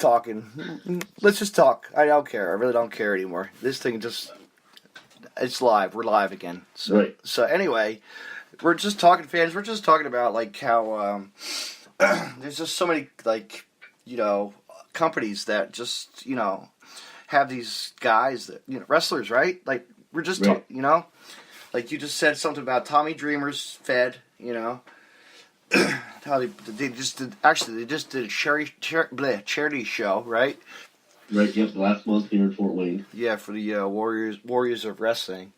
talking. Let's just talk. I don't care. I really don't care anymore. This thing it's live. We're live again. So, Right. So anyway, we're just talking fans. We're just talking about like how there's just so many like companies that just have these guys that wrestlers, right? Like we're just Right. like you just said something about Tommy Dreamer's Fed, how they just did a charity show, right? Right, yep, last month here in Fort Wayne. Yeah, for the Warriors of Wrestling.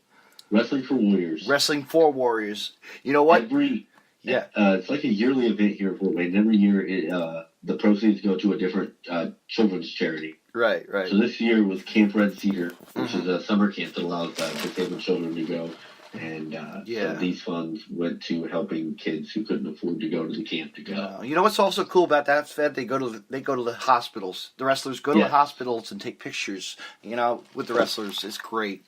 Wrestling for Warriors. Wrestling for Warriors. You know what? It's like a yearly event here in Fort Wayne. Every year, the proceeds go to a different children's charity. Right. So this year was Camp Red Cedar, which is a summer camp that allows disabled children to go. And so these funds went to helping kids who couldn't afford to go to the camp to go. You know what's also cool about that Fed? They go to the hospitals. The wrestlers go to the hospitals and take pictures. With the wrestlers. It's great.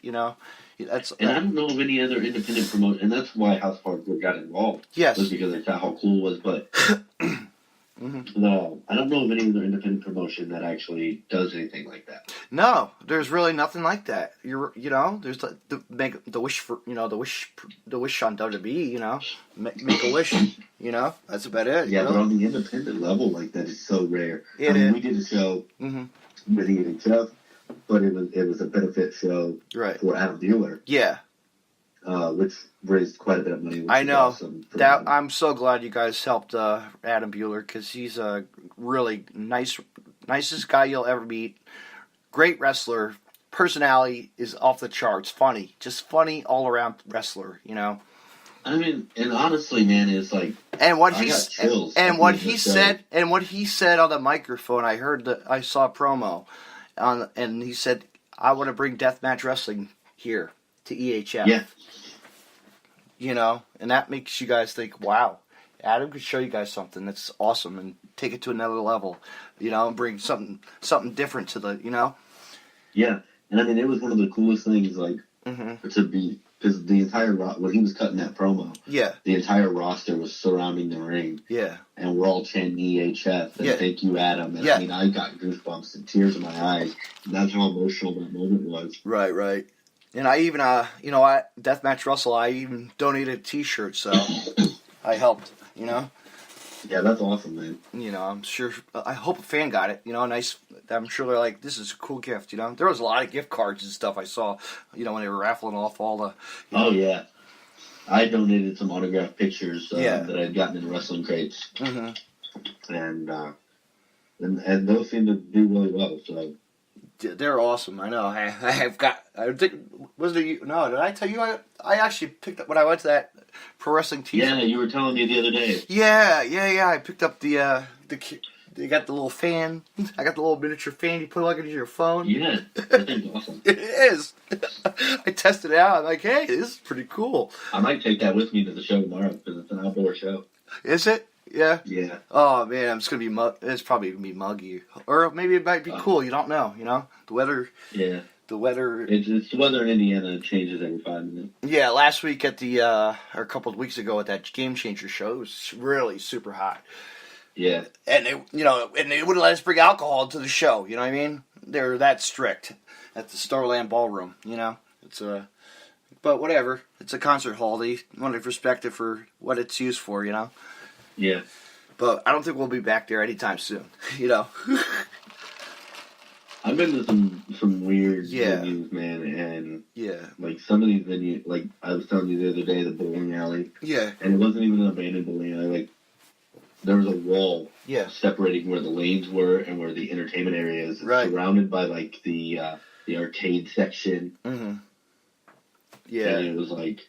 That's. And I don't know of any other independent promotion, and that's why House Park got involved. Yes. Was because they saw how cool it was, but. No, I don't know of any other independent promotion that actually does anything like that. No, there's really nothing like that. There's the wish for the wish on WWE. Make a wish. That's about it. Yeah, but on the independent level, like that is so rare. We did a show with EHF, but it was a benefit show for Adam Bueller. Yeah. Which raised quite a bit of money. I know. Awesome I'm so glad you guys helped Adam Bueller because he's a really nicest guy you'll ever meet. Great wrestler. Personality is off the charts. Funny. Just funny all around wrestler, I mean, and honestly, man, it's like what he said on the microphone. I saw a promo and he said, "I want to bring deathmatch wrestling here to EHF." Yeah. And that makes you guys think, wow, Adam could show you guys something that's awesome and take it to another level, and bring something different to the, Yeah, and I mean, it was one of the coolest things, like, to be, because the entire, when he was cutting that promo, the entire roster was surrounding the ring. Yeah. And we're all chanting EHF, and thank you, Adam. And I mean, I got goosebumps and tears in my eyes, and that's how emotional that moment was. Right. And I even, Deathmatch Russell, I even donated a T-shirt, so I helped, Yeah, that's awesome, man. I'm sure, I hope a fan got it, nice. I'm sure they're like, this is a cool gift, There was a lot of gift cards and stuff I saw, when they were raffling off all the... Oh, yeah. I donated some autographed pictures that I'd gotten in wrestling crates. And those seem to do really well, so... They're awesome. I know. Did I tell you I actually picked up when I went to that pro wrestling team? Yeah, you were telling me the other day. Yeah. I picked up the you got the little fan. I got the little miniature fan you plug into your phone. Yeah, that thing's awesome. It is. I tested it out. I'm like, hey, this is pretty cool. I might take that with me to the show tomorrow because it's an outdoor show. Is it? Yeah. Yeah. Oh man, it's probably gonna be muggy, or maybe it might be cool. You don't know. The weather. Yeah. The weather. It's the weather in Indiana changes every 5 minutes. Yeah, last week at the or a couple of weeks ago at that Game Changer show, it was really super hot. Yeah. And they wouldn't let us bring alcohol to the show. You know what I mean? They're that strict at the Starland Ballroom. It's but whatever. It's a concert hall. They want to respect it for what it's used for. Yeah. But I don't think we'll be back there anytime soon. I've been to some weird venues, man, and like some of these venues, like I was telling you the other day, the bowling alley. Yeah. And it wasn't even an abandoned bowling alley. Like there was a wall separating where the lanes were and where the entertainment area is. Right. Surrounded by like the arcade section. Mm-hmm. Yeah. And it was like,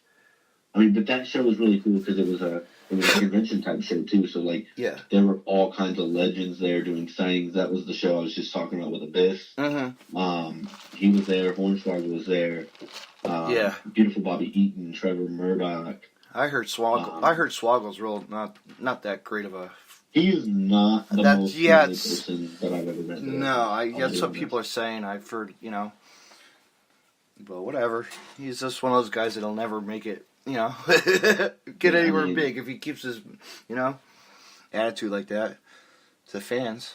I mean, but that show was really cool because it was a convention type show too. So like, there were all kinds of legends there doing signings. That was the show I was just talking about with Abyss. Mm-hmm. He was there. Hornswoggle was there. Beautiful Bobby Eaton, Trevor Murdoch. I heard Swoggle. I heard Swoggle's real not that great of a. He is not the most friendly person that I've ever met. No, that's what people are saying. I've heard, but whatever. He's just one of those guys that'll never make it. Get anywhere big if he keeps his, attitude like that to fans,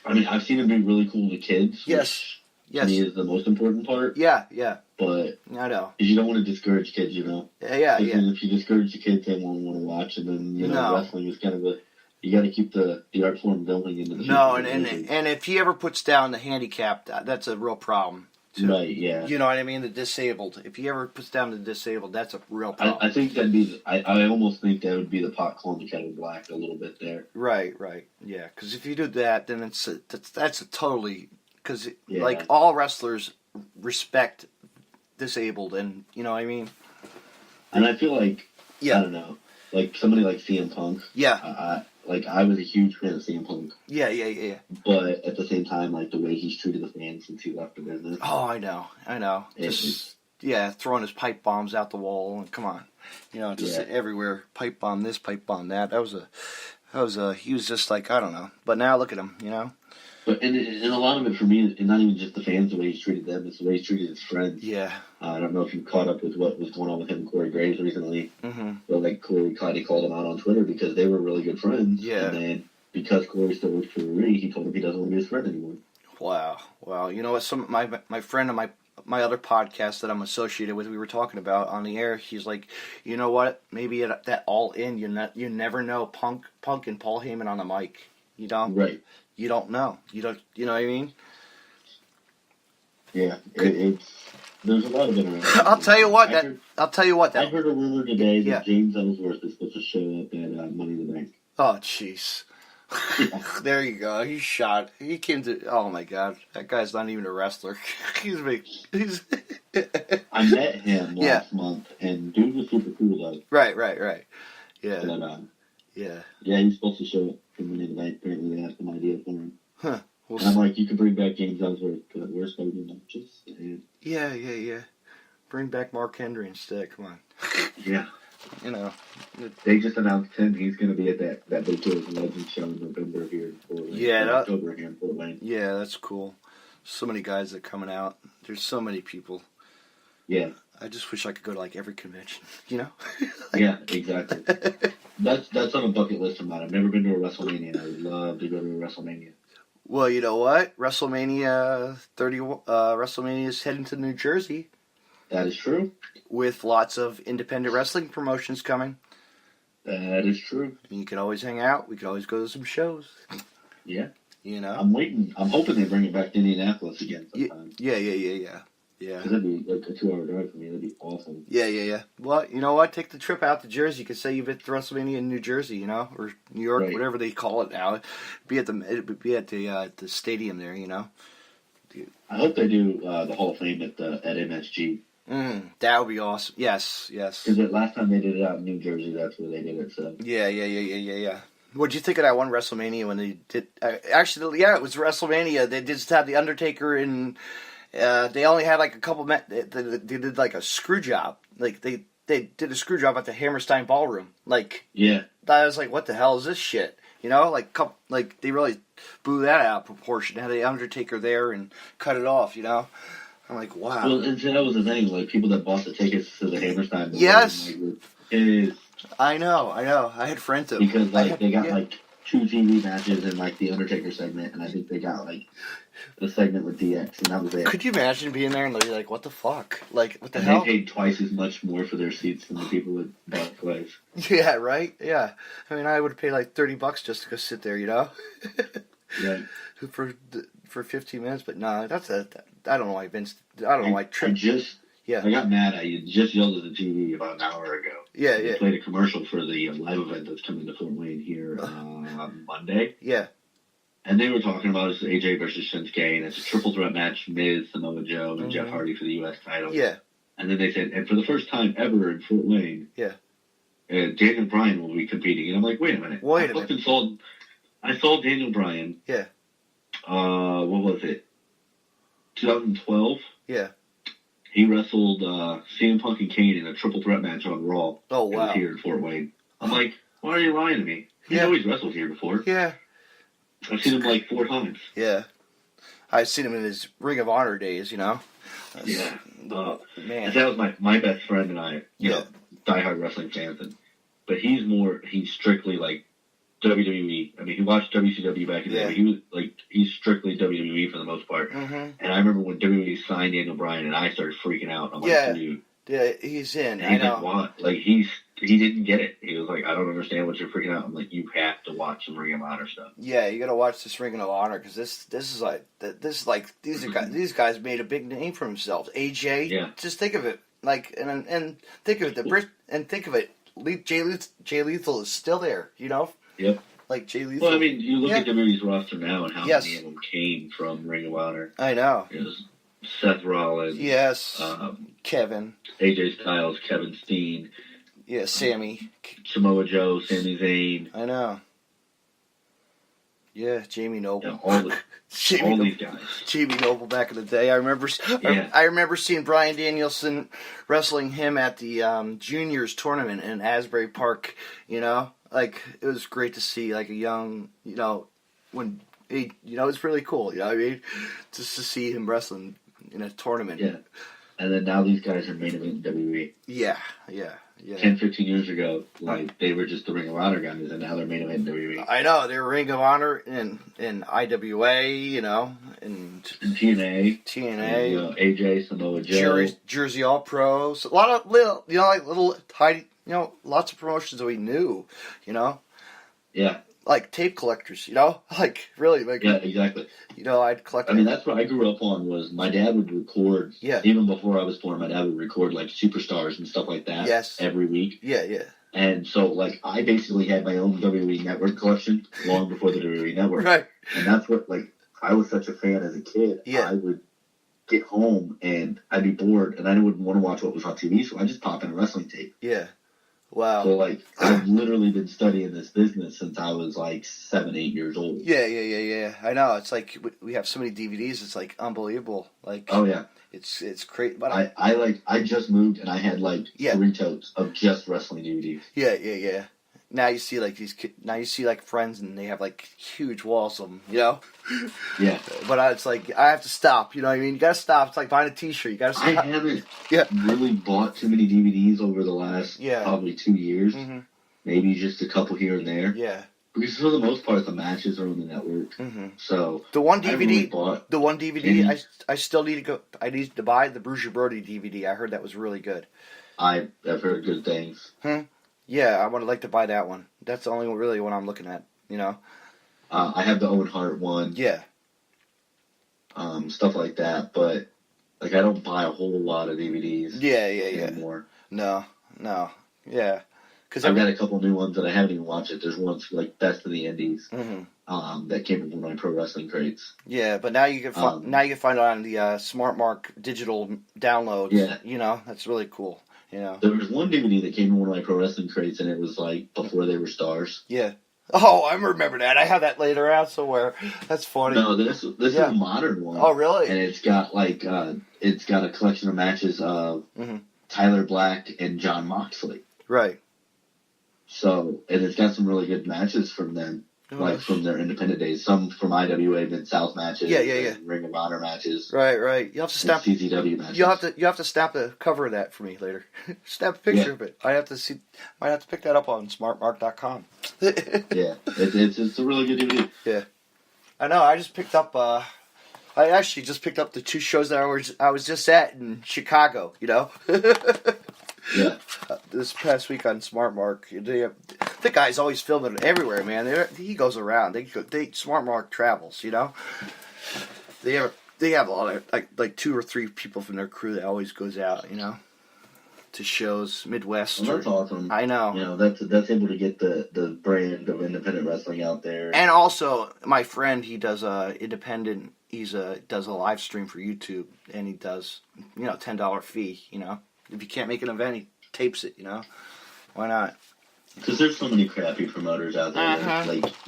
I mean, I've seen him be really cool to kids. Yes. Which to me is the most important part. Yeah. But I know. You don't want to discourage kids, you know. Yeah. If you discourage the kids, they won't want to watch, and then wrestling is kind of you got to keep the art form going into the future. No, and if he ever puts down the handicapped, that's a real problem. Too. Right, yeah. You know what I mean? The disabled. If he ever puts down the disabled, that's a real problem. I think that'd be. I almost think that would be the pot calling the kettle black a little bit there. Right. Yeah, because if you do that, then that's a totally because like all wrestlers respect disabled, and you know what I mean. And I feel like I don't know, like somebody like CM Punk. Yeah. I was a huge fan of CM Punk. Yeah. But at the same time, like the way he's treated the fans since he left the business. Oh, I know. Just throwing his pipe bombs out the wall and come on, just everywhere. Pipe bomb this, pipe bomb that. That was he was just like I don't know. But now look at him, But and a lot of it for me, and not even just the fans, the way he's treated them, it's the way he's treated his friends. Yeah. I don't know if you caught up with what was going on with him and Corey Graves recently. Mm-hmm. But like Corey kind of called him out on Twitter because they were really good friends. Yeah. And then because Corey still works for Marie, he told him he doesn't want to be his friend anymore. Wow. You know what? My friend on my other podcast that I'm associated with, we were talking about on the air. He's like, you know what? Maybe at that All In, you never know Punk and Paul Heyman on the mic. You don't. Right. You don't know. You don't. You know what I mean? Yeah. There's a lot of it around. I'll tell you what. I heard a rumor today that James Ellsworth is supposed to show up at Money in the Bank. Oh, jeez. There you go. He shot. He came to. Oh my God, that guy's not even a wrestler. He's big. I met him last month, and dude was super cool though. Right. Yeah. But, yeah. Yeah, he's supposed to show up for Money in the Bank. Apparently, they have some idea for him. Huh. And I'm like, you could bring back James Ellsworth, but where's Hogan? I'm just saying. Yeah. Bring back Mark Henry instead. Come on. Yeah. They just announced him. He's going to be at that Big Tours Legends show in November here in Fort Wayne. Yeah, October here in Fort Wayne. Yeah, that's cool. So many guys that are coming out. There's so many people. Yeah. I just wish I could go to like every convention. Yeah, exactly. That's on a bucket list of mine. I've never been to a WrestleMania. I would love to go to a WrestleMania. Well, you know what? WrestleMania 30. WrestleMania is heading to New Jersey. That is true. With lots of independent wrestling promotions coming. That is true. And you can always hang out. We can always go to some shows. Yeah. I'm waiting. I'm hoping they bring it back to Indianapolis again sometime. Yeah. Because that'd be like a 2-hour drive for me. That'd be awesome. Yeah. Well, you know what? Take the trip out to Jersey. You could say you've been to WrestleMania in New Jersey, or New York, right. Whatever they call it now. It would be at the stadium there, I hope they do the Hall of Fame at MSG. That would be awesome. Yes. Because the last time they did it out in New Jersey, that's where they did it. So. Yeah. What'd you think of that one WrestleMania when they did? Actually, it was WrestleMania. They just had the Undertaker and they only had like a couple. They did like a screw job. Like they did a screw job at the Hammerstein Ballroom. Like I was like, what the hell is this shit? Like they really blew that out of proportion. Had the Undertaker there and cut it off. I'm like, wow. Well, and that was the thing. Like people that bought the tickets to the Hammerstein. Yes. I know. I had friends that because they got like 2 TV matches and like the Undertaker segment, and I think they got like the segment with DX, and that was it. Could you imagine being there and be like, what the fuck? Like, what the and hell? They paid twice as much more for their seats than the people that bought twice. Yeah, right? Yeah. I mean, I would pay like $30 just to go sit there, Yeah. For 15 minutes, but no, I don't know why Vince. I don't know why Tripp. I got mad. I just yelled at the TV about an hour ago. Yeah. They played a commercial for the live event that's coming to Fort Wayne here on Monday. Yeah. And they were talking about it's AJ versus Shinsuke, and it's a triple threat match: Miz, Samoa Joe, and Jeff Hardy for the U.S. title. Yeah. And then they said, and for the first time ever in Fort Wayne, Daniel Bryan will be competing. And I'm like, wait a minute. I saw Daniel Bryan. Yeah. What was it? 2012. Yeah. He wrestled CM Punk and Kane in a triple threat match on Raw. Oh, wow. Here in Fort Wayne. I'm like, why are you lying to me? He's always wrestled here before. Yeah. I've seen him like 4 times. Yeah. I've seen him in his Ring of Honor days, Yeah. Man. That was my best friend and I, diehard wrestling fans. But he's strictly like WWE. I mean, he watched WCW back in the day, but he was like, he's strictly WWE for the most part. Mm-hmm. And I remember when WWE signed Daniel Bryan, and I started freaking out. I'm like, dude. Yeah, he's in. And he's I know. like, what? Like, he didn't get it. He was like, I don't understand what you're freaking out. I'm like, you have to watch some Ring of Honor stuff. Yeah, you got to watch this Ring of Honor because this is like these guys made a big name for themselves. AJ, yeah. Just think of it, like and think of it, think of it. Jay Lethal is still there, you know. Yep. Like Jay Lethal. Well, I mean, you look at WWE's roster now and how yes. many of them came from Ring of Honor. I know. It was Seth Rollins. Yes. Kevin. AJ Styles, Kevin Steen. Yeah, Sammy. Samoa Joe, Sami Zayn. I know. Yeah, Jamie Noble. Yeah, all these guys. Jamie Noble back in the day. I remember seeing Bryan Danielson wrestling him at the juniors tournament in Asbury Park. You know, like it was great to see like a young, you know, when he, you know, it's really cool. You know what I mean? Just to see him wrestling in a tournament. Yeah. And then now these guys are main event WWE. Yeah. 10, 15 years ago, like, they were just the Ring of Honor guys, and now they're main event WWE. I know, they're Ring of Honor in IWA, you know, and TNA. And, you know, AJ, Samoa Joe. Jersey All Pros. A lot of little, you know, like little tiny, you know, lots of promotions that we knew, you know. Yeah. Like tape collectors, you know? Like, really. Like, yeah, exactly. You know, I'd collect... I mean, that's what I grew up on was my dad would record... Yeah. Even before I was born, my dad would record, like, Superstars and stuff like that. Yes. Every week. Yeah. And so, like, I basically had my own WWE Network collection long before the WWE Network. Right. And that's what, like, I was such a fan as a kid. Yeah. I would get home and I'd be bored and I wouldn't want to watch what was on TV, so I'd just pop in a wrestling tape. Yeah. Wow. So, like, I've literally been studying this business since I was, like, 7, 8 years old. Yeah. I know. It's like we have so many DVDs. It's, like, unbelievable. Like, oh, yeah. It's crazy. But I just moved and I had, like, 3 totes of just wrestling DVDs. Yeah. Now you see, like, friends and they have, like, huge walls of them, you know? Yeah. But it's like, I have to stop, you know what I mean? You gotta stop. It's like buying a t-shirt. You gotta stop. I haven't really bought too many DVDs over the last probably 2 years. Mm-hmm. Maybe just a couple here and there. Yeah. Because for the most part, the matches are on the network. Mm-hmm. So the one DVD, I still need to go. I need to buy the Bruiser Brody DVD. I heard that was really good. I've heard good things. Yeah, I would like to buy that one. That's the only one, really, one I'm looking at. You know. I have the Owen Hart one. Yeah. Stuff like that, but like I don't buy a whole lot of DVDs. Yeah. Anymore. No. Yeah. Because I've got a couple new ones that I haven't even watched it. There's ones like Best of the Indies that came from my pro wrestling crates. Yeah, but now you can find it on the Smart Mark digital downloads. Yeah, you know that's really cool. You know, there was one DVD that came in one of my pro wrestling crates, and it was like before they were stars. Yeah. Oh, I remember that. I have that later out somewhere. That's funny. No, this is a modern one. Oh, really? And it's got like it's got a collection of matches of Tyler Black and Jon Moxley. Right. So, and it's got some really good matches from them, like from their independent days. Some from IWA Mid-South matches. Yeah. Ring of Honor matches. Right. You have to snap CZW matches. You have to snap the cover of that for me later. Snap a picture of it. Might have to pick that up on smartmark.com. Yeah, it's a really good DVD. Yeah, I know. I just picked up. I actually just picked up the 2 shows that I was just at in Chicago. You know. Yeah. This past week on Smart Mark, the guy's always filming everywhere, man. He goes around. Smart Mark travels, you know. They have a lot of like 2 or 3 people from their crew that always goes out, you know, to shows Midwest. Well, that's awesome. I know. You know, that's able to get the brand of independent wrestling out there. And also, my friend, he does independent. Does a live stream for YouTube, and he does $10 fee, you know. If you can't make an event, he tapes it, you know? Why not? Because there's so many crappy promoters out there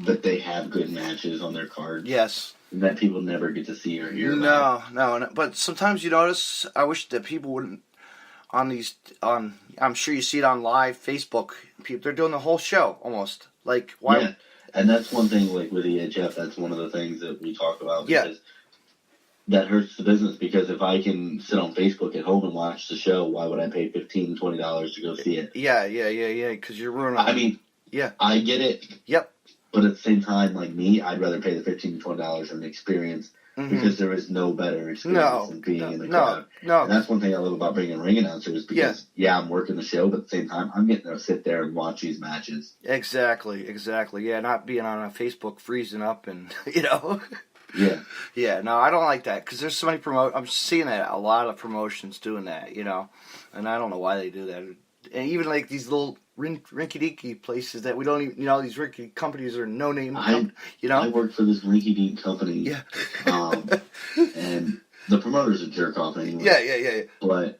that they have good matches on their cards. Yes. That people never get to see or hear about. No. But sometimes you notice, I wish that people wouldn't, I'm sure you see it on live Facebook, people, they're doing the whole show, almost. Like, why? Yeah, and that's one thing, like, with EHF, that's one of the things that we talk about. Because that hurts the business, because if I can sit on Facebook at home and watch the show, why would I pay $15, $20 to go see it? Yeah, because you're ruining. I mean, I get it. Yep. But at the same time, like me, I'd rather pay the $15 to $20 for an experience because there is no better experience than being in the crowd. No. And that's one thing I love about being a ring announcer is because, I'm working the show, but at the same time, I'm getting to sit there and watch these matches. Exactly. Yeah, not being on a Facebook freezing up and, you know. Yeah. Yeah, no, I don't like that because there's so many I'm seeing that a lot of promotions doing that, you know, and I don't know why they do that. And even like these little rinky-dinky places that we don't even, you know, these rinky companies are no-name, you know. I work for this rinky-dink company. Yeah. And the promoter's a jerk off anyway. Yeah. But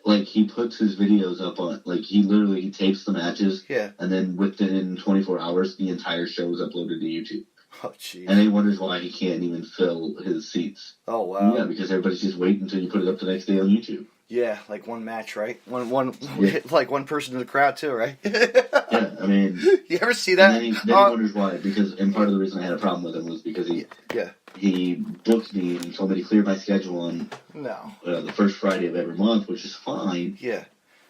like he puts his videos up on, like he tapes the matches. Yeah. And then within 24 hours, the entire show is uploaded to YouTube. Oh, jeez. And he wonders why he can't even fill his seats. Oh, wow. Yeah, because everybody's just waiting until you put it up the next day on YouTube. Yeah, like one match, right? Like one person in the crowd too, right? Yeah, I mean, you ever see that? And then he wonders why, and part of the reason I had a problem with him was because he booked me and told me to clear my schedule on the first Friday of every month, which is fine. Yeah.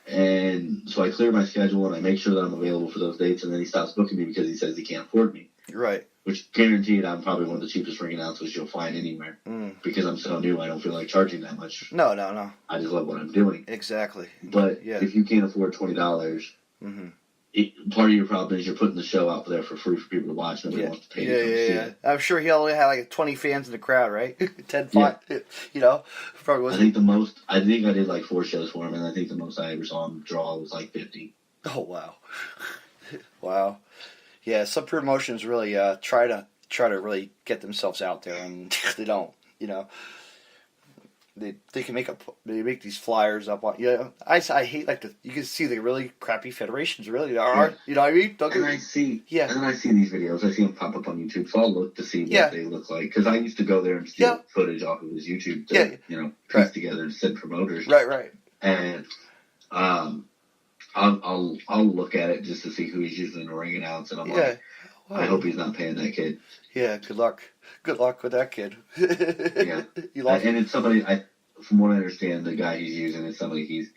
And so I clear my schedule and I make sure that I'm available for those dates, and then he stops booking me because he says he can't afford me. Right. Which guaranteed I'm probably one of the cheapest ring announcers you'll find anywhere. Because I'm so new, I don't feel like charging that much. No. I just love what I'm doing. Exactly. But if you can't afford $20, part of your problem is you're putting the show out there for free for people to watch. Nobody wants to pay to come see it. I'm sure he only had like 20 fans in the crowd, right? 10, 5, you know? Probably wasn't. I think I did like 4 shows for him, and I think the most I ever saw him draw was like 50. Oh, wow. Wow. Yeah, some promotions really try to really get themselves out there, and they don't. You know, they can make these flyers up on. You know, I hate you can see the really crappy federations really are. You know what I mean? And then I see these videos. I see them pop up on YouTube, so I'll look to see what they look like because I used to go there and steal footage off of his YouTube to piece together said promoters. Right. And I'll look at it just to see who he's using to ring announce, and I'm like, I hope he's not paying that kid. Yeah, good luck with that kid. Yeah, and it's somebody. From what I understand, the guy he's using is somebody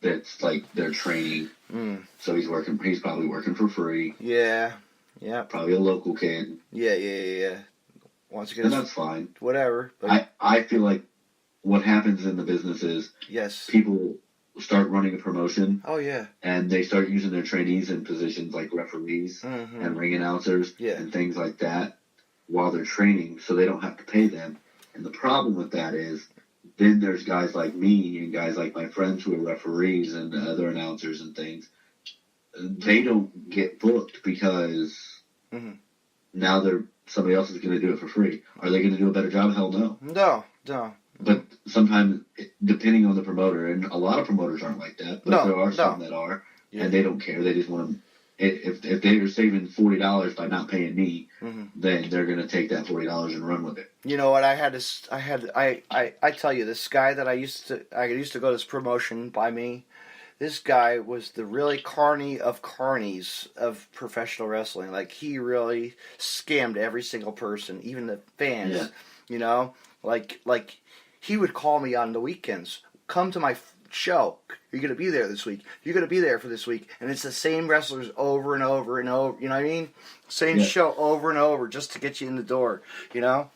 that's like they're training. So he's probably working for free. Yeah. Probably a local kid. Yeah. Once again, and that's fine. Whatever. But I feel like what happens in the business is people start running a promotion. Oh, yeah. And they start using their trainees in positions like referees and ring announcers and things like that while they're training, so they don't have to pay them. And the problem with that is then there's guys like me and guys like my friends who are referees and other announcers and things. They don't get booked because now somebody else is going to do it for free. Are they going to do a better job? Hell no. No. But sometimes, depending on the promoter, and a lot of promoters aren't like that, but there are some that are, and they don't care. They just want to. If they're saving $40 by not paying me, then they're going to take that $40 and run with it. You know what? I tell you, this guy that I used to go to this promotion by me. This guy was the really carny of carnies of professional wrestling. Like, he really scammed every single person, even the fans. Yeah. You know, like he would call me on the weekends. Come to my show. You're going to be there this week. You're going to be there for this week. And it's the same wrestlers over and over and over. You know what I mean? Same show over and over just to get you in the door. You know?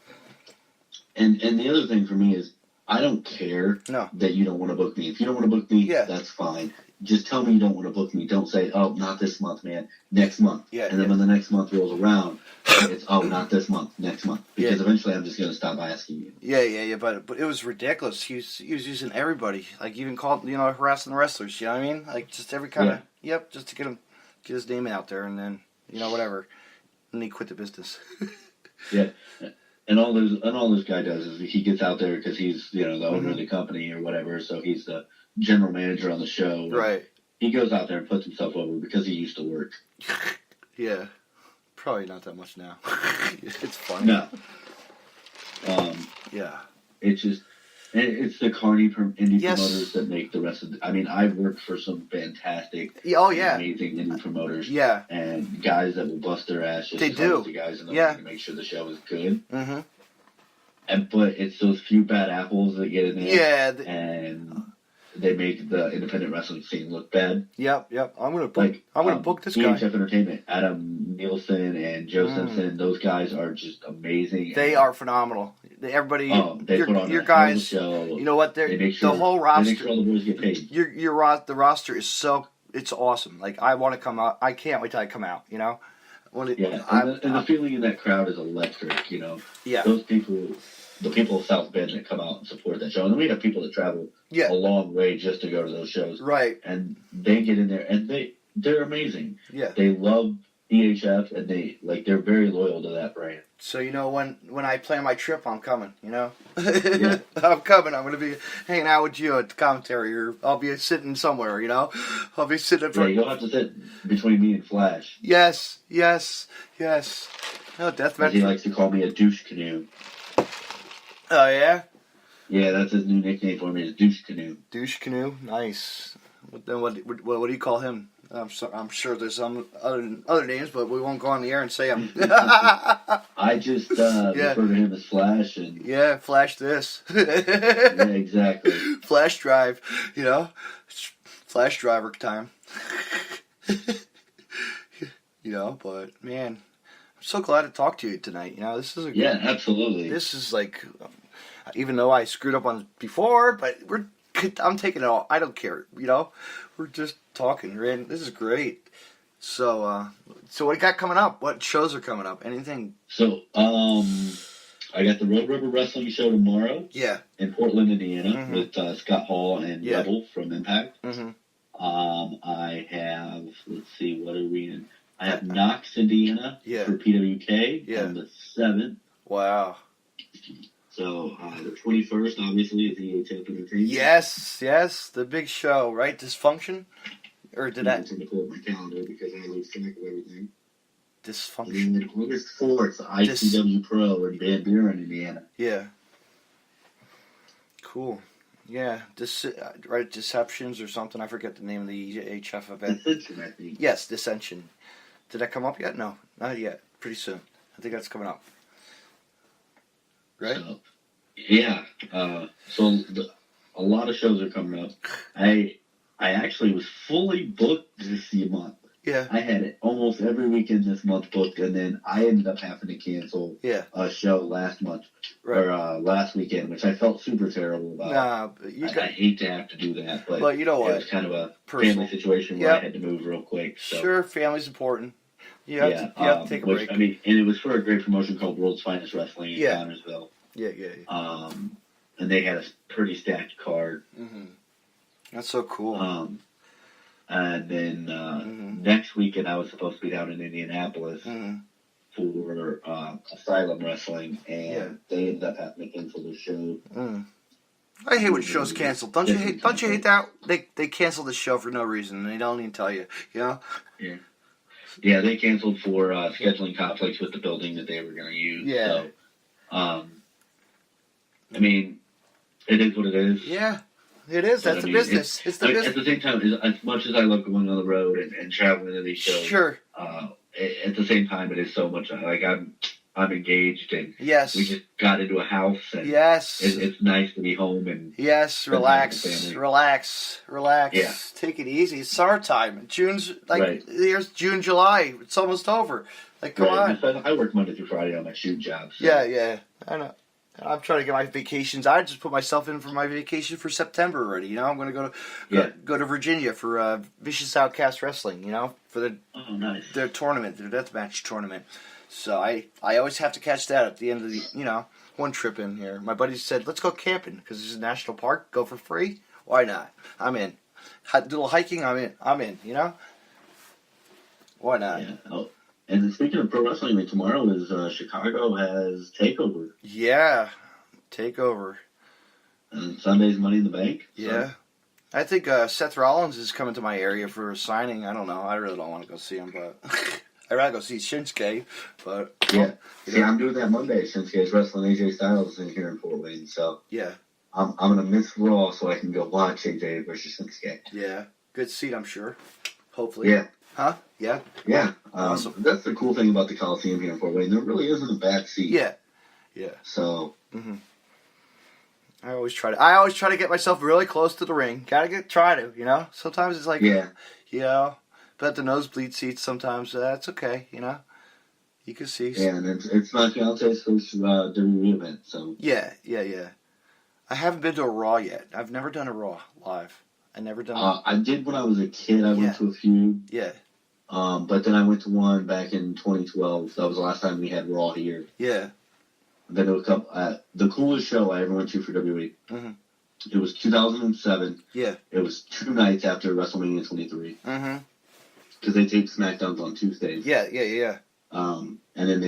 And the other thing for me is, I don't care that you don't want to book me. If you don't want to book me, that's fine. Just tell me you don't want to book me. Don't say, oh, not this month, man. Next month. And then when the next month rolls around, it's, oh, not this month, next month. Because eventually I'm just going to stop asking you. Yeah. But it was ridiculous. He was using everybody. Like, even harassing the wrestlers. You know what I mean? Like, just every kind of, just to get his name out there, and then, whatever. And he quit the business. Yeah. And all this guy does is he gets out there because he's, the owner of the company or whatever, so he's the general manager on the show. Right. He goes out there and puts himself over because he used to work. Yeah. Probably not that much now. It's funny. No. Yeah. It's just, it's the carny indie promoters that make the rest of the, I mean, I've worked for some fantastic, amazing indie promoters. Yeah. And guys that will bust their ass just as hard as the guys in the ring to make sure the show is good. Mm-hmm. But it's those few bad apples that get in there. Yeah. And they make the independent wrestling scene look bad. Yep. I'm gonna book this guy. EHF Entertainment, Adam Nielsen and Joe Simpson. Those guys are just amazing. They are phenomenal. Everybody, they put on your guys. Show. You know what? They make sure, the whole roster. They make sure all the boys get paid. The roster is it's awesome. Like, I want to come out. I can't wait till I come out. You know. And the feeling in that crowd is electric. You know. Yeah. Those people. The people of South Bend that come out and support that show. And then we have people that travel a long way just to go to those shows. Right. And they get in there, and they're amazing. Yeah. They love EHF, and they're very loyal to that brand. So, you know, when I plan my trip, I'm coming, you know? Yeah. I'm coming. I'm going to be hanging out with you at the commentary, or I'll be sitting somewhere, you know? I'll be sitting in front. Yeah, you'll have to sit between me and Flash. Yes. No, Deathmatch. He likes to call me a douche canoe. Oh, yeah? Yeah, that's his new nickname for me, is Douche Canoe. Douche Canoe? Nice. Then what do you call him? I'm sure there's some other names, but we won't go on the air and say them. I just refer to him as Flash. And yeah, Flash this. Yeah, exactly. Flash drive, you know? Flash driver time. You know, but, man, I'm so glad to talk to you tonight. You know, this is absolutely. This is like, even though I screwed up on it before, but I'm taking it all. I don't care. You know, we're just talking. This is great. So what you got coming up? What shows are coming up? Anything? So, I got the Road River Wrestling show tomorrow. Yeah. In Portland, Indiana, with Scott Hall and Rebel from Impact. Mm-hmm. I have. Let's see, what are we in? I have Knox, Indiana for PWK on the 7th. Wow. So, the 21st, obviously, is EHF Entertainment. Yes, the big show, right? Dysfunction? Or did I... I'm going to pull up my calendar because I lose track of everything. Dysfunction. And then August 4th, ICW Pro in Van Buren, Indiana. Yeah. Cool. Yeah, Deceptions or something. I forget the name of the EHF event. Dissension, I think. Yes, Dissension. Did that come up yet? No, not yet. Pretty soon. I think that's coming up. Right? So, yeah. A lot of shows are coming up. I actually was fully booked this month. Yeah. I had almost every weekend this month booked, and then I ended up having to cancel a show last month or last weekend, which I felt super terrible about. I hate to have to do that, but you know what? It was kind of a family situation where I had to move real quick. So. Sure, family's important. You have to take a break. I mean, and it was for a great promotion called World's Finest Wrestling in Connersville. Yeah. And they had a pretty stacked card. Mm-hmm. That's so cool. And then next weekend I was supposed to be down in Indianapolis for Asylum Wrestling, and they ended up having to cancel the show. I hate when shows canceled. Don't you hate that? They cancel the show for no reason, and they don't even tell you. You know? Yeah. Yeah, they canceled for scheduling conflicts with the building that they were going to use. Yeah. So, I mean, it is what it is. Yeah, it is. That's the business. It's the business. At the same time, as much as I love going on the road and traveling to these shows, sure. At the same time, it is so much. Like I'm engaged, and we just got into a house, and it's nice to be home and relax. Yeah. Take it easy. It's summertime. Here's June, July. It's almost over. Like, come on. I work Monday through Friday on my shoot jobs. So. Yeah. I know. I'm trying to get my vacations. I just put myself in for my vacation for September already. You know, I'm going to go to Virginia for Vicious Outcast Wrestling. You know, for their tournament, their deathmatch tournament. So I always have to catch that at the end of the one trip in here. My buddy said, "Let's go camping because there's a national park. Go for free. Why not? I'm in. A little hiking. I'm in. You know, why not?" Yeah. Oh. And speaking of pro wrestling, tomorrow is Chicago has TakeOver. Yeah, TakeOver. And Sunday's Money in the Bank. So. Yeah. I think Seth Rollins is coming to my area for a signing. I don't know. I really don't want to go see him, but I'd rather go see Shinsuke. But yeah. See, I'm doing that Monday. Shinsuke's wrestling AJ Styles in here in Fort Wayne, so yeah. I'm gonna miss Raw so I can go watch AJ versus Shinsuke. Yeah. Good seat, I'm sure. Hopefully. Yeah. Huh? Yeah? Yeah. Awesome. That's the cool thing about the Coliseum here in Fort Wayne. There really isn't a bad seat. Yeah. So. Mm-hmm. I always try to get myself really close to the ring. Try to, you know. Sometimes it's like, Yeah. You know, but at the nosebleed seats, sometimes that's okay, you know. You can see. Yeah, and it's my fiance's first WWE event, so. Yeah. I haven't been to a Raw yet. I've never done a Raw live. I never done. I did when I was a kid. I went to a few. Yeah. But then I went to one back in 2012. That was the last time we had Raw here. Yeah. Then there was a couple. The coolest show I ever went to for WWE. Mm-hmm. It was 2007. Yeah. It was 2 nights after WrestleMania 23. Mm-hmm. Because they taped SmackDowns on Tuesdays. Yeah. And then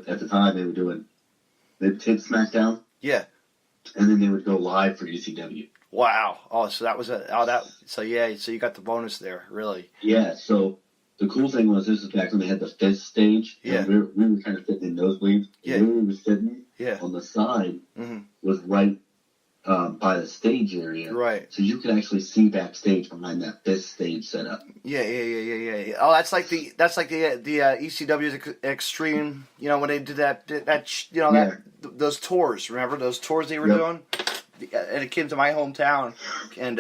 at the time they'd tape SmackDown. Yeah. And then they would go live for ECW. Wow. Oh, so that was so you got the bonus there, really. Yeah, so the cool thing was this is back when they had the fifth stage. Yeah. We were kind of sitting in nosebleeds. Yeah. Where we were sitting on the side mm-hmm. was right by the stage area. Right. So you could actually see backstage behind that fifth stage setup. Yeah. Oh, that's like the ECW's Extreme. You know when they did those tours. Remember those tours they were doing? And it came to my hometown, and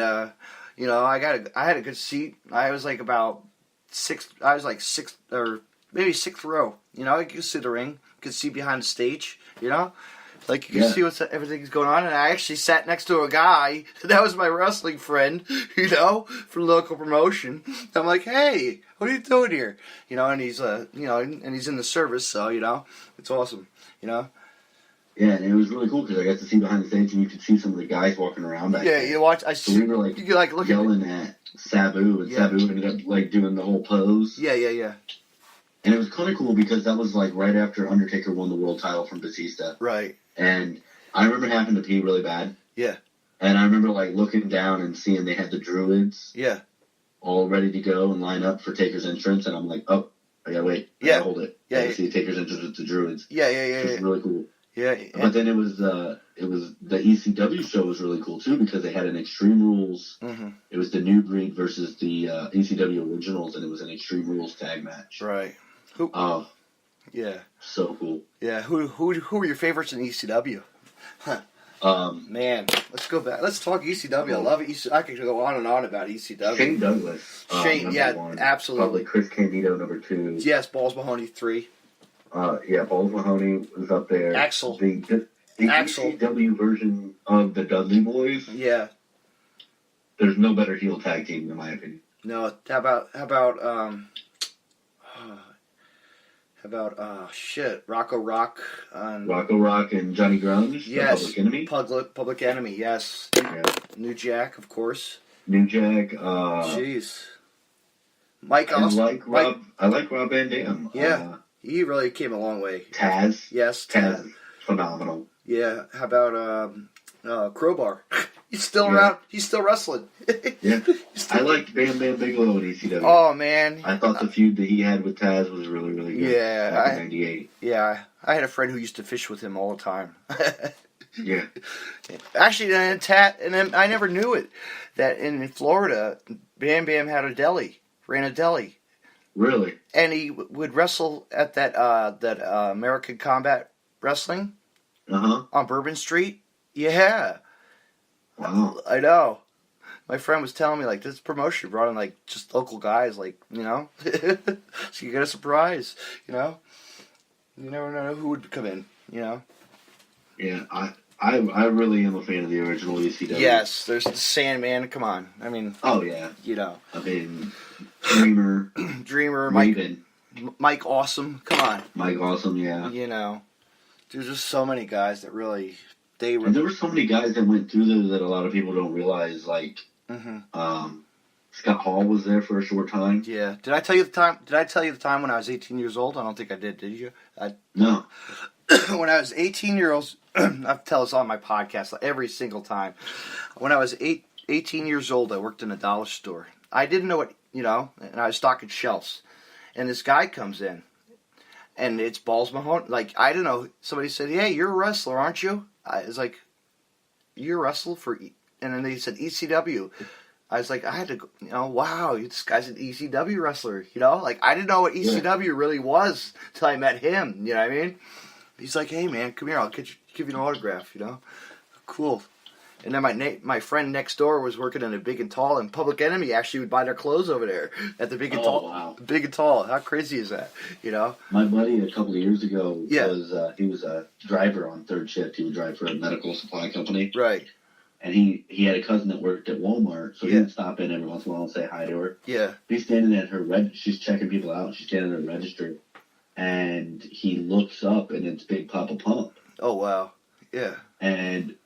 you know I had a good seat. I was like about sixth or maybe sixth row. You know, I could see the ring, could see behind the stage. You know, like you could see everything's going on. And I actually sat next to a guy that was my wrestling friend. You know, from local promotion. I'm like, hey, what are you doing here? You know, and he's and he's in the service, so you know, it's awesome. You know. Yeah, and it was really cool because I got to see behind the stage, and you could see some of the guys walking around back there. You watch. So we were like, you could, like look yelling at Sabu, and Sabu ended up like doing the whole pose. Yeah. And it was kind of cool because that was like right after Undertaker won the world title from Batista. Right. And I remember having to pee really bad. Yeah. And I remember like looking down and seeing they had the Druids. Yeah. All ready to go and line up for Taker's entrance, and I'm like, oh, I gotta wait. I gotta hold it. Yeah. I see Taker's entrance with the Druids. Yeah. It's really cool. Yeah. But then it was the ECW show was really cool too because they had an Extreme Rules. Mm-hmm. It was the New Breed versus the ECW Originals, and it was an Extreme Rules tag match. Right. Oh. Yeah. So cool. Yeah. Who were your favorites in ECW? Huh. Man, let's go back. Let's talk ECW. I love ECW. I could go on and on about ECW. Shane Douglas. One. Absolutely. Probably Chris Candido, number 2. Yes, Balls Mahoney, 3. Balls Mahoney was up there. Axel. The Axel. ECW version of the Dudley Boys. Yeah. There's no better heel tag team in my opinion. No. How about Rocco Rock on Rocco Rock and Johnny Grunge. Yes. Public Enemy. Public Enemy. Yes. Yeah. New Jack, of course. New Jack. Jeez. Mike I Austin. I like Rob Van Dam. Yeah. He really came a long way. Taz. Yes. Taz. Phenomenal. Yeah. How about Crowbar? He's still around. He's still wrestling. Yeah. I liked Bam Bam Bigelow in ECW. Oh, man. I thought the feud that he had with Taz was really, really good. Yeah. Back in 98. Yeah. I had a friend who used to fish with him all the time. Yeah. Actually, and then I never knew it, that in Florida, Bam Bam had ran a deli. Really? And he would wrestle at that American Combat Wrestling on Bourbon Street. Yeah. Wow. I know. My friend was telling me, like, this promotion brought in, like, just local guys, like, you know? So you get a surprise, you know? You never know who would come in, you know? Yeah, I really am a fan of the original ECW. Yes, there's the Sandman, come on. I mean... Oh, yeah. You know. I mean, Dreamer. Mike Awesome, come on. Mike Awesome, yeah. You know. There's just so many guys that really... And there were so many guys that went through there that a lot of people don't realize, like... Scott Hall was there for a short time. Yeah. Did I tell you the time when I was 18 years old? I don't think I did you? No. When I was 18 years old, I tell this on my podcast every single time. When I was 18 years old, I worked in a dollar store. I didn't know what, you know, and I was stocking shelves. And this guy comes in, and it's Balls Mahoney. Like, I don't know. Somebody said, hey, you're a wrestler, aren't you? I was like, you're a wrestler for... And then they said, ECW. I was like, I had to go, you know, wow, this guy's an ECW wrestler, you know? Like, I didn't know what ECW really was until I met him, you know what I mean? He's like, hey, man, come here, I'll give you an autograph, you know? Cool. And then my friend next door was working in a Big and Tall, and Public Enemy actually would buy their clothes over there at the Big and Tall. Wow. Big and Tall. How crazy is that? My buddy a couple of years ago was he was a driver on third shift. He would drive for a medical supply company. Right. And he had a cousin that worked at Walmart, so he would stop in every once in a while and say hi to her. Yeah. He's standing at her she's checking people out. She's standing at her register, and he looks up, and it's Big Papa Pump. Oh wow. Yeah. And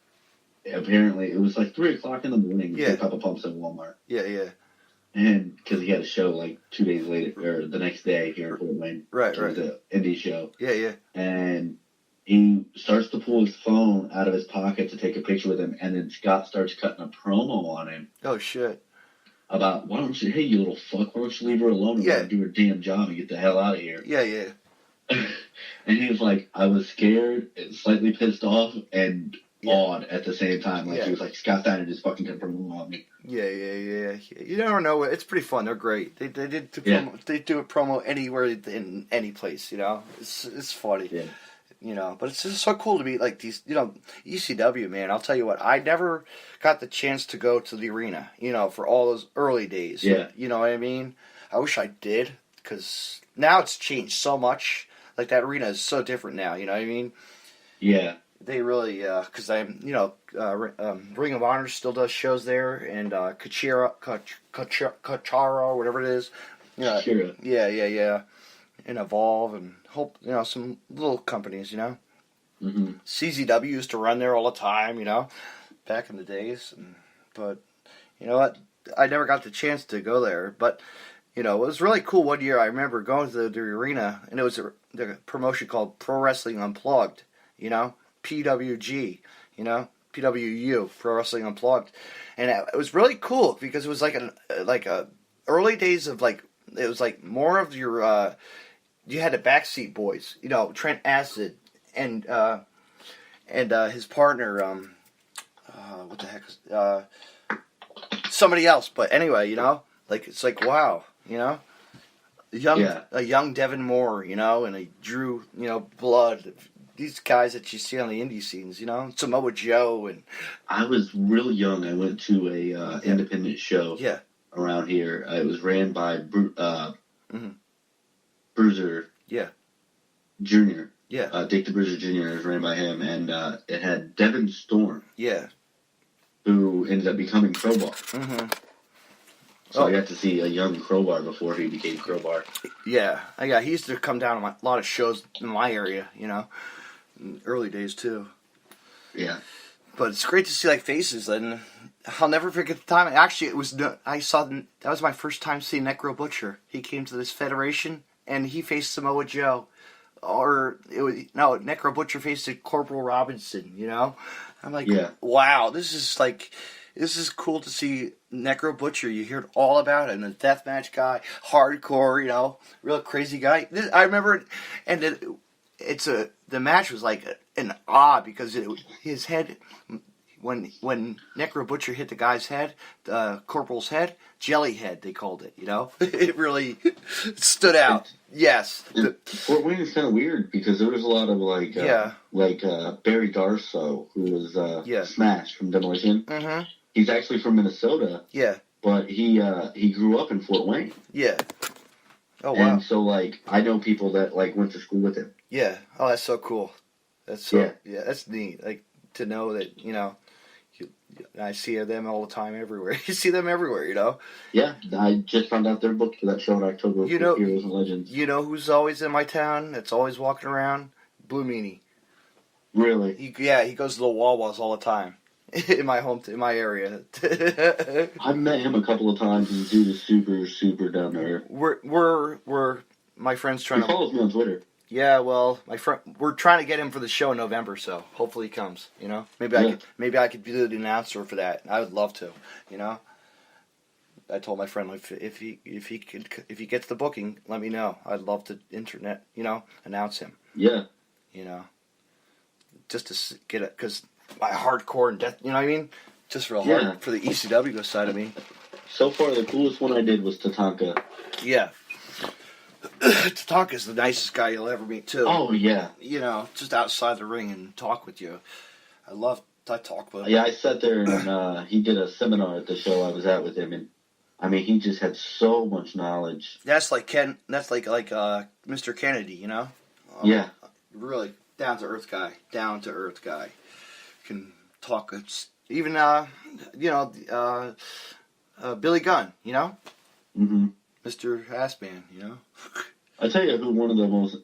apparently it was like 3 o'clock in the morning. Yeah. Big Papa Pump's at Walmart. Yeah. And because he had a show like 2 days later, or the next day here in Fort Wayne. Right. It was an indie show. Yeah. And he starts to pull his phone out of his pocket to take a picture with him, and then Scott starts cutting a promo on him. Oh shit. About, hey, you little fuck, why don't you leave her alone and let her do her damn job and get the hell out of here? Yeah. And he was like, I was scared and slightly pissed off and awed at the same time. Like, he was like, Scott Steiner just fucking took a promo on me. Yeah. You never know. It's pretty fun. They're great. They do a promo anywhere in any place. It's funny. Yeah. But it's just so cool to be like these. ECW, man. I'll tell you what. I never got the chance to go to the arena. For all those early days. Yeah. You know what I mean? I wish I did, because now it's changed so much. Like, that arena is so different now. You know what I mean? Yeah. They really, because Ring of Honor still does shows there, and Kachara, whatever it is. Kachira. Yeah. And Evolve, and some little companies, Mm-hmm. CZW used to run there all the time, back in the days. But, you know what? I never got the chance to go there. But, it was really cool one year. I remember going to the arena, and it was the promotion called Pro Wrestling Unplugged, PWG, PWU, Pro Wrestling Unplugged. And it was really cool, because it was like a early days of, like, it was like more of your, you had the Backseat Boys, Trent Acid and his partner, what the heck, somebody else. But anyway, it's like, wow, a young Devin Moore, and a Drew, Blood. These guys that you see on the indie scenes, Samoa Joe. And I was real young. I went to a independent show around here. It was ran by Bruiser Jr. Yeah. Dick the Bruiser Jr. was ran by him, and it had Devin Storm. Yeah. Who ended up becoming Crowbar. Mm-hmm. So I got to see a young Crowbar before he became Crowbar. Yeah. He used to come down to a lot of shows in my area, in early days too. Yeah. But it's great to see like faces, and I'll never forget the time. Actually, that was my first time seeing Necro Butcher. He came to this federation, and he faced Samoa Joe. Necro Butcher faced Corporal Robinson, I'm like, wow, this is cool to see Necro Butcher. You hear all about him, the deathmatch guy, hardcore, real crazy guy. I remember it, and the match was like an awe, because his head, when Necro Butcher hit the guy's head, the corporal's head, jelly head they called it. It really stood out. Yes. Fort Wayne is kind of weird, because there was a lot of like Barry Darso, who was Smash from Demolition. Mm-hmm. He's actually from Minnesota. Yeah. But he grew up in Fort Wayne. Yeah. Oh wow. And so like I know people that like went to school with him. Yeah. Oh, that's so cool. That's so that's neat. Like, to know that I see them all the time everywhere. You see them everywhere, Yeah, I just found out they're booked for that show in October. Heroes and Legends. You know who's always in my town? That's always walking around? Blue Meanie. Really? He goes to the Wawas all the time in my area. I've met him a couple of times, and dude is super, super down there. We're my friend's trying to. He follows me on Twitter. Yeah, well, we're trying to get him for the show in November, so hopefully he comes. Maybe I could be the announcer for that. I would love to. I told my friend if he gets the booking, let me know. I'd love to announce him. Yeah. Just to get it, because my hardcore and death. You know what I mean? Just real hard for the ECW side of me. So far, the coolest one I did was Tatanka. Yeah. Tatanka's the nicest guy you'll ever meet, too. Oh, yeah. Just outside the ring and talk with you. I talk with him. Yeah, I sat there and he did a seminar at the show I was at with him, and I mean, he just had so much knowledge. That's like Mr. Kennedy, you know? Yeah. Really down to earth guy. Can talk. Even Billy Gunn, you know? Mm-hmm. Mr. Assman, you know? I tell you who one of the most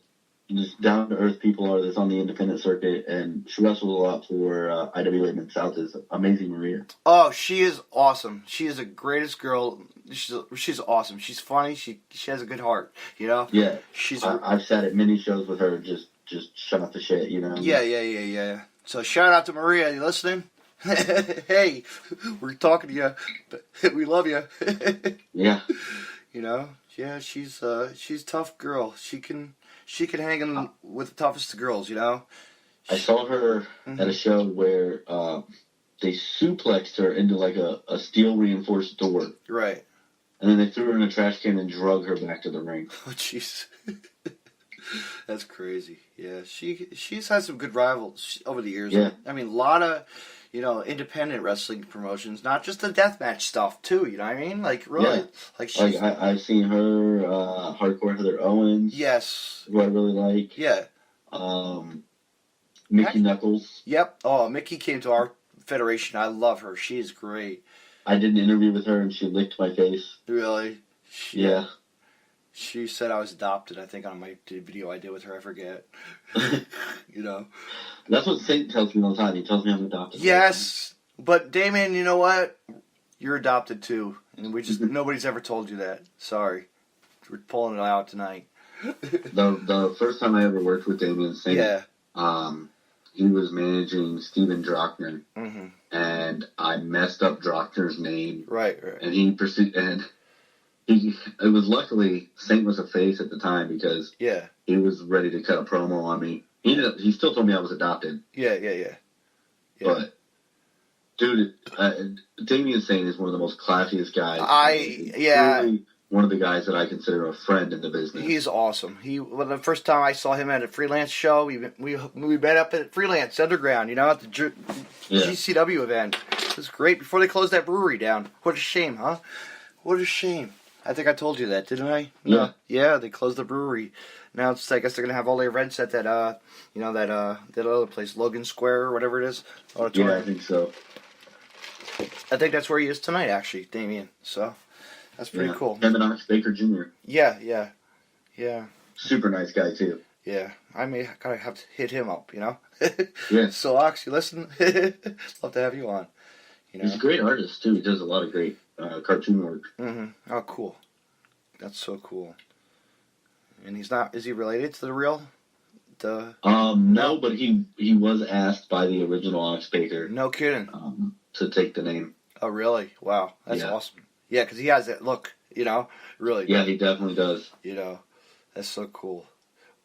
just down-to-earth people are that's on the independent circuit, and she wrestles a lot for IWA Mid-South, is Amazing Maria. Oh, she is awesome. She is the greatest girl. She's awesome. She's funny. She has a good heart, you know? Yeah. She's. I've sat at many shows with her, just shut up the shit, you know? Yeah. So shout out to Maria. You listening? Hey, we're talking to you. We love you. Yeah. You know? Yeah, she's a tough girl. She can hang in with the toughest of girls, you know? I saw her at a show where they suplexed her into like a steel reinforced door. Right. And then they threw her in a trash can and drug her back to the ring. Oh, jeez. That's crazy. Yeah, she's had some good rivals over the years. Yeah. I mean, a lot of, independent wrestling promotions, not just the deathmatch stuff, too, you know what I mean? Like, really. Yeah. Like, she's... I've seen her, Hardcore Heather Owens. Yes. Who I really like. Yeah. Mickey Knuckles. Yep. Oh, Mickey came to our federation. I love her. She is great. I did an interview with her and she licked my face. Really? Yeah. She said I was adopted, I think, on my video I did with her. I forget. You know? That's what Saint tells me all the time. He tells me I'm adopted. Yes. But, Damien, you know what? You're adopted, too. And nobody's ever told you that. Sorry. We're pulling it out tonight. The first time I ever worked with Damien Saint, he was managing Steven Drochner. Mm-hmm. And I messed up Drochner's name. Right. And he pursued... It was luckily Saint was a face at the time because he was ready to cut a promo on me. He still told me I was adopted. Yeah. But dude, Damien Saint is one of the most classiest guys. Really one of the guys that I consider a friend in the business. He's awesome. The first time I saw him at a freelance show, we met up at Freelance Underground, at the GCW event. It was great before they closed that brewery down. What a shame, huh? What a shame. I think I told you that, didn't I? Yeah. Yeah, they closed the brewery. Now I guess they're gonna have all their events at that that other place, Logan Square or whatever it is. Yeah, I think so. I think that's where he is tonight, actually, Damien. So that's pretty cool. Him and Ox Baker Jr. Yeah. Super nice guy too. Yeah, I may gotta have to hit him up, Yeah. So Ox, you listen? Love to have you on. He's a great artist too. He does a lot of great cartoon work. Mm-hmm. Oh, cool. That's so cool. And he's not... Is he related to the real? No, but he was asked by the original Ox Baker. No kidding. To take the name. Oh, really? Wow. That's awesome. Yeah, because he has that look, really. Yeah, he definitely does. That's so cool.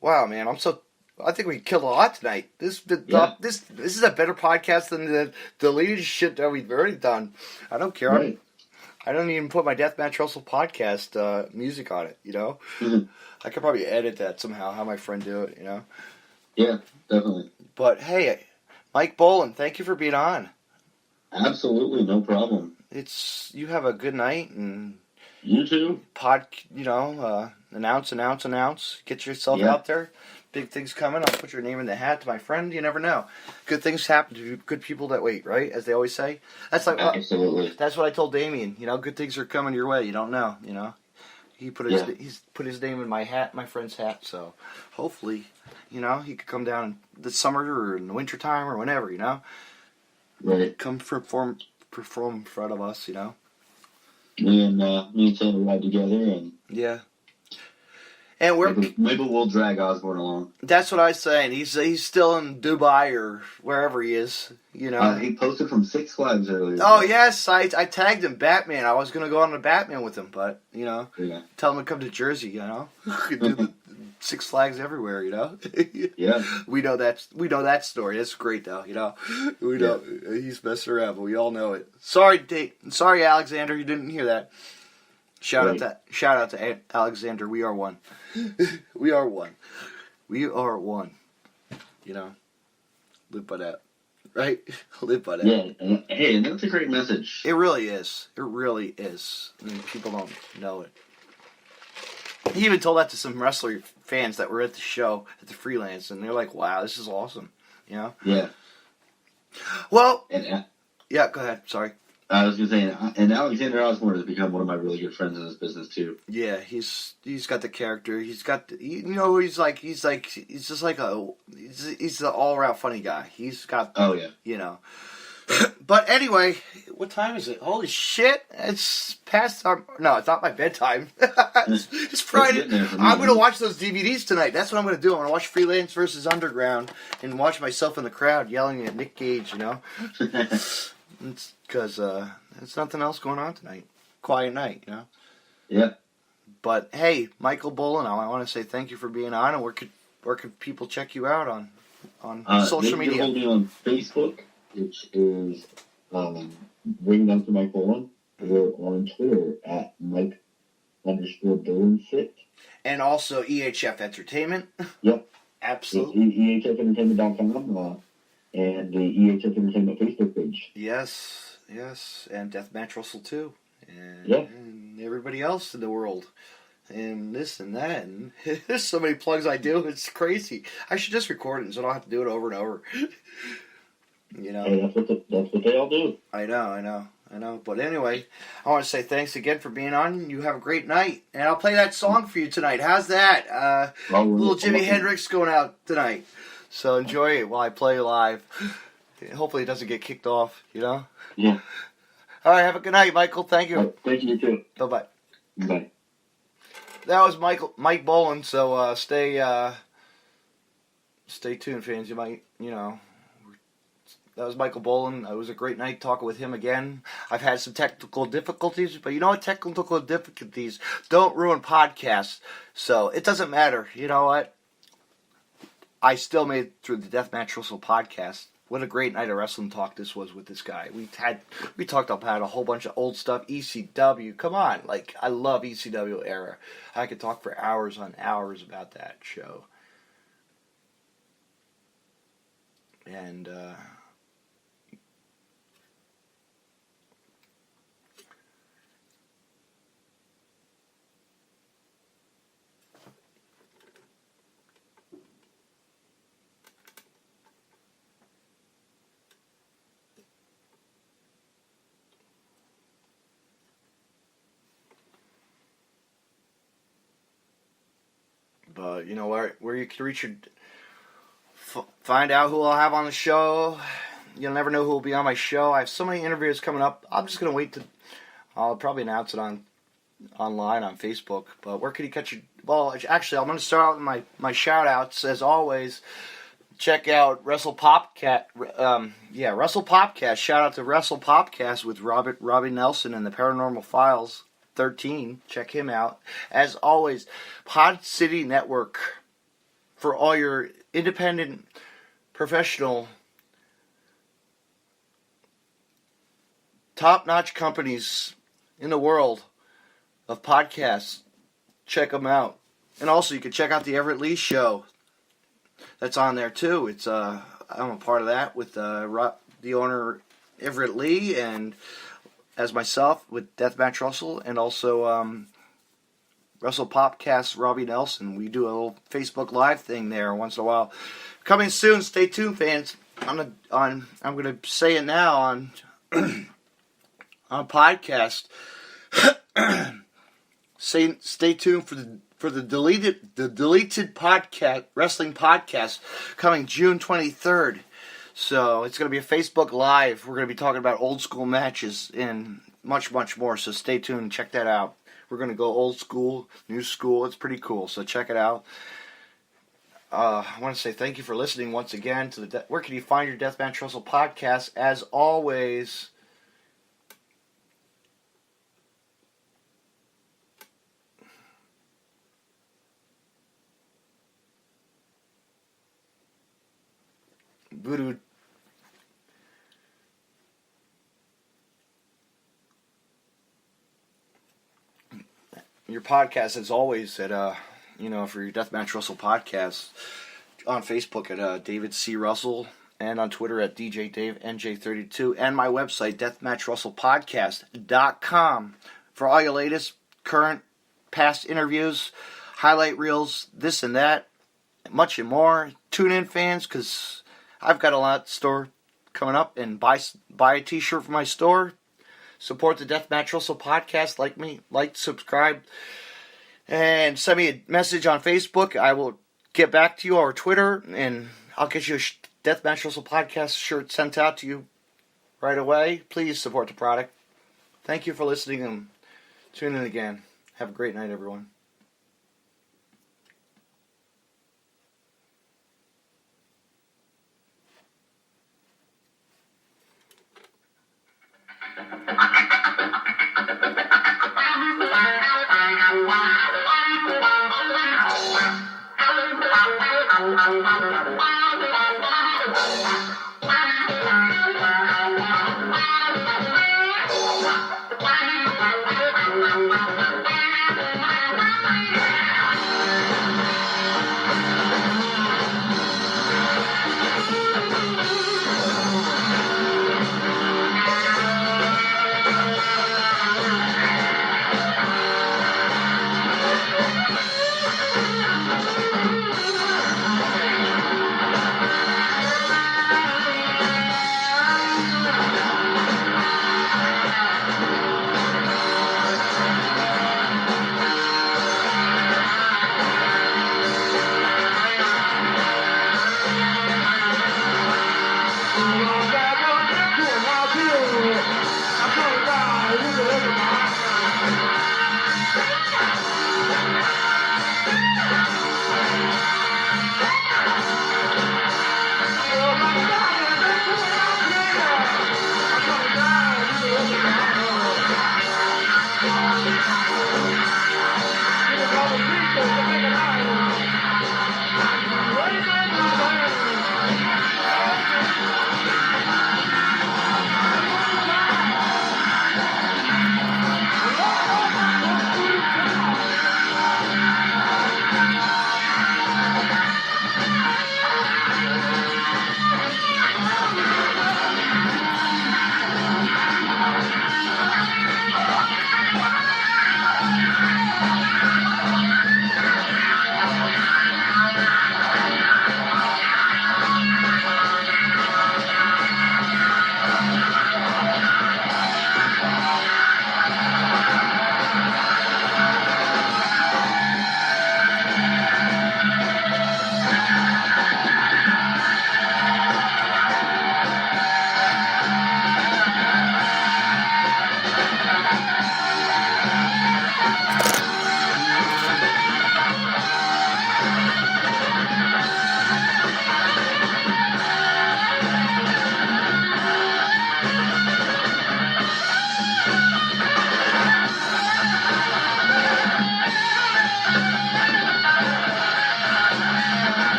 Wow, man, I think we killed a lot tonight. This is a better podcast than the deleted shit that we've already done. I don't care. Right. I don't even put my Deathmatch Russell podcast music on it, Mm-hmm. I could probably edit that somehow, have my friend do it, Yeah, definitely. But, hey, Mike Boland, thank you for being on. Absolutely, no problem. You have a good night, and... You too. Announce. Get yourself out there. Big things coming. I'll put your name in the hat to my friend. You never know. Good things happen to good people that wait, right? As they always say. That's like absolutely. That's what I told Damien. Good things are coming your way. You don't know. He put he's put his name in my hat, my friend's hat. So hopefully, he could come down this summer or in the winter time or whenever. Right. Come perform in front of us. Me and Taylor ride together and and maybe we'll drag Osborne along. That's what I was saying. He's still in Dubai or wherever he is. He posted from Six Flags earlier. Oh yes, I tagged him Batman. I was gonna go on the Batman with him, but tell him to come to Jersey. Do the Six Flags everywhere. Yeah. We know that story. That's great though. We know he's messing around, but we all know it. Sorry, Alexander, you didn't hear that. Shout out to Alexander. We are one. We are one. Live by that. right? Live by that. Yeah, and that's a great message. It really is. It really is. I mean, people don't know it. He even told that to some wrestler fans that were at the show, at the freelance, and they're like, wow, this is awesome. You know? Yeah. Well, and yeah, go ahead. Sorry. I was going to say, and Alexander Osborne has become one of my really good friends in this business, too. Yeah, he's got the character. He's got, he's just like he's the all-around funny guy. He's got, oh, yeah. You know. But anyway, what time is it? Holy shit! It's past our. No, it's not my bedtime. It's Friday. I'm gonna watch those DVDs tonight. That's what I'm gonna do. I'm gonna watch Freelance versus Underground and watch myself in the crowd yelling at Nick Gage. You know, it's because there's nothing else going on tonight. Quiet night. You know. Yeah. But hey, Michael Bolin, I want to say thank you for being on. And where could people check you out on social media? They can hold me on Facebook, which is Ring Down to Mike Bolin, or on Twitter at Mike_Bolin6. And also EHF Entertainment. Yep. Absolutely. It's EHFentertainment.com and the EHF Entertainment Facebook page. Yes. And Deathmatch Russell too. And everybody else in the world. And this and that. And there's so many plugs I do. It's crazy. I should just record it so I don't have to do it over and over. You know. Hey, that's what they all do. I know. But anyway, I want to say thanks again for being on. You have a great night. And I'll play that song for you tonight. How's that? Little Jimi Hendrix going out tonight. So enjoy it while I play live. Hopefully it doesn't get kicked off, you know? Yeah. All right, have a good night, Michael. Thank you. Thank you, too. Bye-bye. Bye. That was Mike Bolin, so stay tuned, fans. You might, that was Michael Bolin. It was a great night talking with him again. I've had some technical difficulties, but you know what? Technical difficulties don't ruin podcasts, so it doesn't matter. You know what? I still made it through the Deathmatch Russell podcast. What a great night of wrestling talk this was with this guy. We talked about a whole bunch of old stuff. ECW, come on. Like, I love ECW era. I could talk for hours on hours about that show. And, but you know where you can reach find out who I'll have on the show. You'll never know who will be on my show. I have so many interviews coming up. I'm just gonna wait I'll probably announce it online on Facebook. But where can you catch your? Well, actually, I'm gonna start out with my shout outs as always. Check out Wrestle Popcast. Wrestle Popcast. Shout out to Wrestle Popcast with Robbie Nelson and the Paranormal Files 13. Check him out. As always, Pod City Network for all your independent, professional, top-notch companies in the world of podcasts. Check them out. And also, you can check out the Everett Lee Show. That's on there too. It's I'm a part of that with the owner Everett Lee and as myself with Deathmatch Russell and also Russell Popcast Robbie Nelson. We do a little Facebook Live thing there once in a while. Coming soon. Stay tuned, fans. I'm gonna say it now on on podcast. Stay tuned for the deleted podcast wrestling podcast coming June 23rd. So it's going to be a Facebook Live. We're going to be talking about old school matches and much more. So stay tuned and check that out. We're going to go old school, new school. It's pretty cool. So check it out. I want to say thank you for listening once again to where can you find your Deathmatch Russell podcast? As always, Voodoo. Your podcast, as always, at for your Deathmatch Russell podcast on Facebook at David C. Russell and on Twitter at DJDaveNJ32, and my website, deathmatchwrestlepodcast.com, for all your latest, current, past interviews, highlight reels, this and that, much and more. Tune in, fans, because I've got a lot in store coming up, and buy a t-shirt from my store. Support the Deathmatch Wrestle podcast. Like, subscribe, and send me a message on Facebook. I will get back to you, or Twitter, and I'll get you a Deathmatch Wrestle podcast shirt sent out to you right away. Please support the product. Thank you for listening, and tune in again. Have a great night, everyone.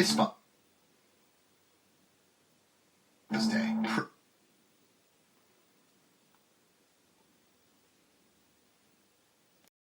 Vespa.